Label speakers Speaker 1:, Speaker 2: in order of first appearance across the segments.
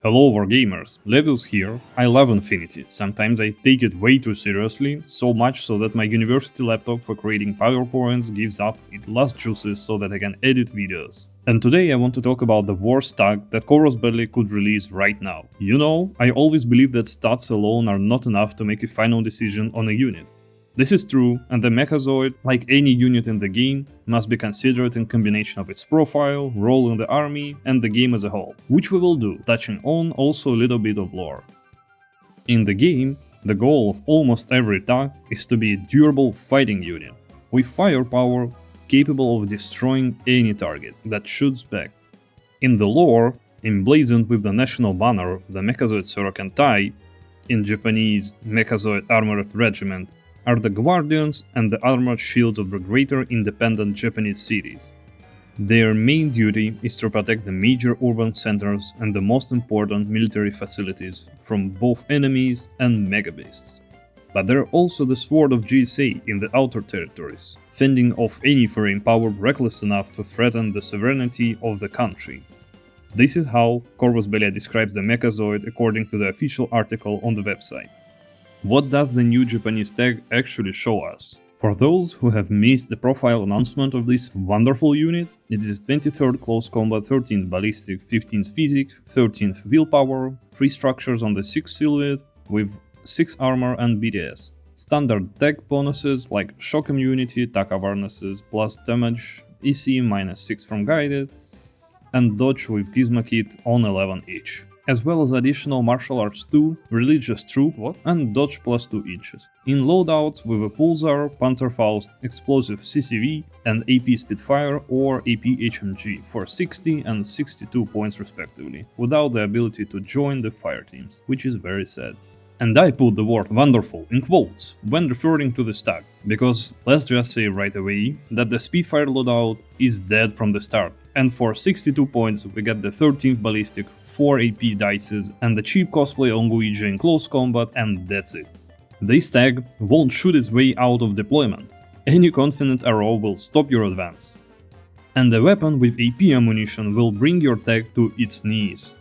Speaker 1: Hello Wargamers, Levius here. I love Infinity. Sometimes I take it way too seriously, so much so that my university laptop for creating PowerPoints gives up its last juices so that I can edit videos. And today I want to talk about the worst tag that Corvus Belli could release right now. You know, I always believe that stats alone are not enough to make a final decision on a unit. This is true, and the Mechazoid, like any unit in the game, must be considered in combination of its profile, role in the army, and the game as a whole, which we will do, touching on also a little bit of lore. In the game, the goal of almost every tag is to be a durable fighting unit, with firepower capable of destroying any target that shoots back. In the lore, emblazoned with the national banner, the Mechazoid Sorokentai, in Japanese Mechazoid Armored Regiment, are the Guardians and the armored shields of the greater independent Japanese cities. Their main duty is to protect the major urban centers and the most important military facilities from both enemies and megabeasts. But they're also the sword of Guijia in the outer territories, fending off any foreign power reckless enough to threaten the sovereignty of the country. This is how Corvus Belli describes the Mechazoid according to the official article on the website. What does the new Japanese tag actually show us? For those who have missed the profile announcement of this wonderful unit, it is 23rd close combat, 13th ballistic, 15th physics, 13th willpower, 3 structures on the 6th silhouette with 6 armor and BDS. Standard tag bonuses like shock immunity, attack awarenesses, plus damage, EC -6 from guided, and dodge with Gizmo kit on 11 each, as well as additional martial arts 2, religious troop, and dodge plus 2 inches. In loadouts with a pulsar, Panzerfaust, explosive CCV, and AP Spitfire or AP HMG for 60 and 62 points respectively, without the ability to join the fire teams, which is very sad. And I put the word wonderful in quotes when referring to this tag, because let's just say right away that the Spitfire loadout is dead from the start, and for 62 points we get the 13th ballistic, 4 AP dices, and the cheap cosplay on Guijia in close combat, and that's it. This tag won't shoot its way out of deployment. Any confident arrow will stop your advance. And the weapon with AP ammunition will bring your tag to its knees.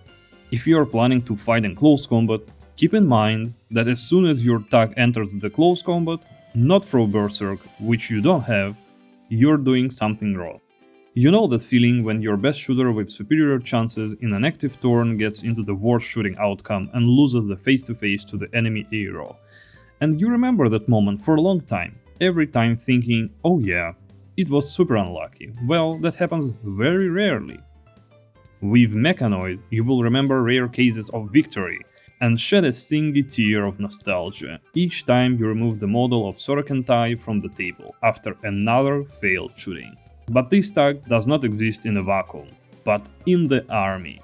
Speaker 1: If you are planning to fight in close combat, keep in mind that as soon as your tag enters the close combat, not through Berserk, which you don't have, you're doing something wrong. You know that feeling when your best shooter with superior chances in an active turn gets into the worst shooting outcome and loses the face-to-face to the enemy hero. And you remember that moment for a long time, every time thinking, oh yeah, it was super unlucky. Well, that happens very rarely. With Mechanoid, you will remember rare cases of victory, and shed a stingy tear of nostalgia each time you remove the model of Sorokentai from the table after another failed shooting. But this tag does not exist in a vacuum, but in the army.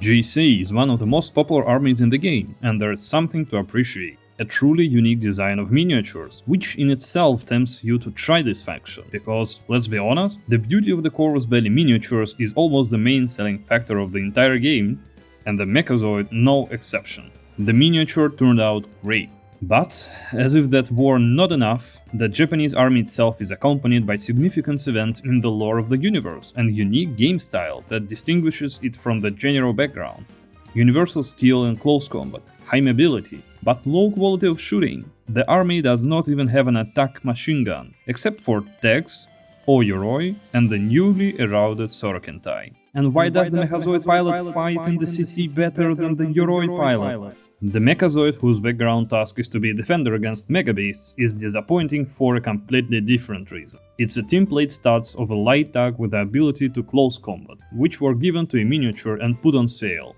Speaker 1: GC is one of the most popular armies in the game, and there is something to appreciate. A truly unique design of miniatures, which in itself tempts you to try this faction, because, let's be honest, the beauty of the Corvus Belli miniatures is almost the main selling factor of the entire game, and the Mechazoid no exception. The miniature turned out great. But, as if that were not enough, the Japanese army itself is accompanied by significant events in the lore of the universe and unique game style that distinguishes it from the general background. Universal skill in close combat, high mobility, but low quality of shooting. The army does not even have an attack machine gun, except for Tex, Oyoroi, and the newly eroded Sorokentai. And why does the Mechazoid pilot fight in the CC better than the Yoroi pilot? The Mechazoid, whose background task is to be a defender against megabeasts, is disappointing for a completely different reason. It's a template stats of a light tag with the ability to close combat, which were given to a miniature and put on sale.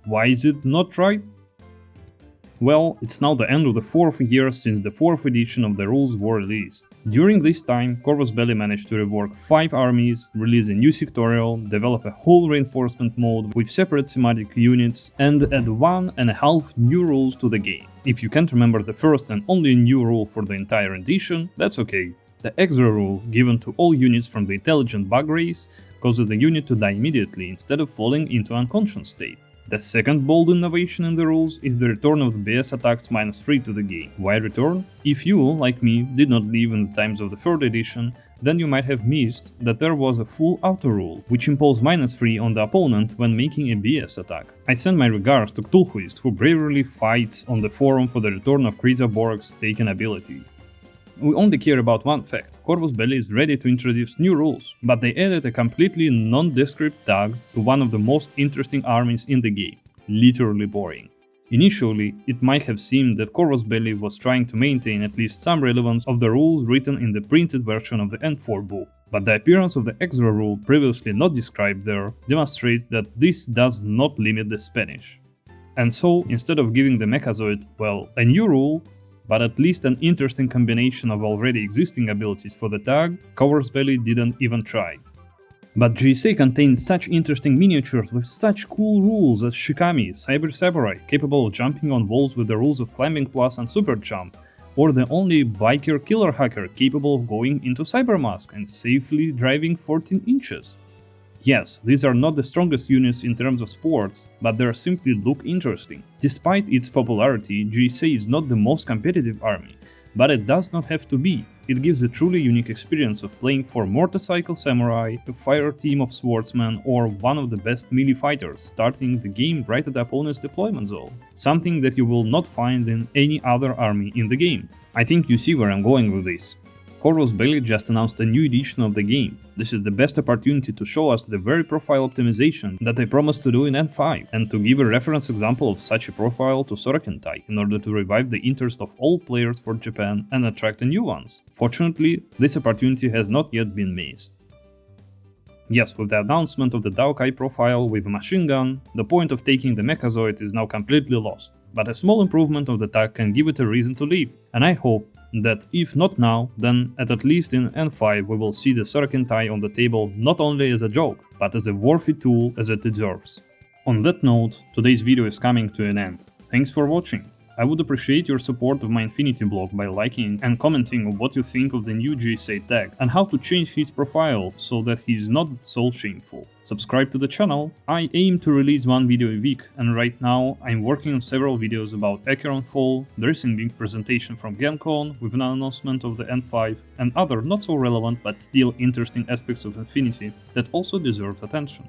Speaker 1: Why is it not right? Well, it's now the end of the 4th year since the 4th edition of the rules were released. During this time, Corvus Belli managed to rework 5 armies, release a new sectorial, develop a whole reinforcement mode with separate thematic units, and add 1.5 new rules to the game. If you can't remember the first and only new rule for the entire edition, that's okay. The extra rule, given to all units from the intelligent bug race, causes the unit to die immediately instead of falling into unconscious state. The second bold innovation in the rules is the return of the BS attacks -3 to the game. Why return? If you, like me, did not live in the times of the 3rd edition, then you might have missed that there was a full auto rule, which imposed -3 on the opponent when making a BS attack. I send my regards to Cthulhuist, who bravely fights on the forum for the return of Krizaborg's taken ability. We only care about one fact: Corvus Belli is ready to introduce new rules, but they added a completely nondescript tag to one of the most interesting armies in the game. Literally boring. Initially, it might have seemed that Corvus Belli was trying to maintain at least some relevance of the rules written in the printed version of the N4 book, but the appearance of the extra rule previously not described there demonstrates that this does not limit the Spanish. And so, instead of giving the Mechazoid, well, a new rule, but at least an interesting combination of already existing abilities for the tag, Corvus Belli didn't even try. But GSA contains such interesting miniatures with such cool rules as Shikami, Cyber Samurai, capable of jumping on walls with the rules of Climbing Plus and Super Jump, or the only biker killer hacker capable of going into Cyber Mask and safely driving 14 inches. Yes, these are not the strongest units in terms of sports, but they simply look interesting. Despite its popularity, GSA is not the most competitive army, but it does not have to be. It gives a truly unique experience of playing for Motorcycle Samurai, a fire team of swordsmen, or one of the best melee fighters, starting the game right at the opponent's deployment zone. Something that you will not find in any other army in the game. I think you see where I'm going with this. Corvus Belli just announced a new edition of the game. This is the best opportunity to show us the very profile optimization that they promised to do in N5, and to give a reference example of such a profile to Sorokentai in order to revive the interest of all players for Japan and attract new ones. Fortunately, this opportunity has not yet been missed. Yes, with the announcement of the Daokai profile with a machine gun, the point of taking the Mechazoid is now completely lost, but a small improvement of the tag can give it a reason to live, and I hope that if not now, then at least in N5 we will see the Sorokentai on the table not only as a joke, but as a worthy tool as it deserves. On that note, today's video is coming to an end. Thanks for watching. I would appreciate your support of my Infinity blog by liking and commenting on what you think of the new GSA tag and how to change his profile so that he is not so shameful. Subscribe to the channel. I aim to release one video a week, and right now I'm working on several videos about Acheron Fall, the Racing League presentation from GameCon with an announcement of the N5, and other not so relevant but still interesting aspects of Infinity that also deserve attention.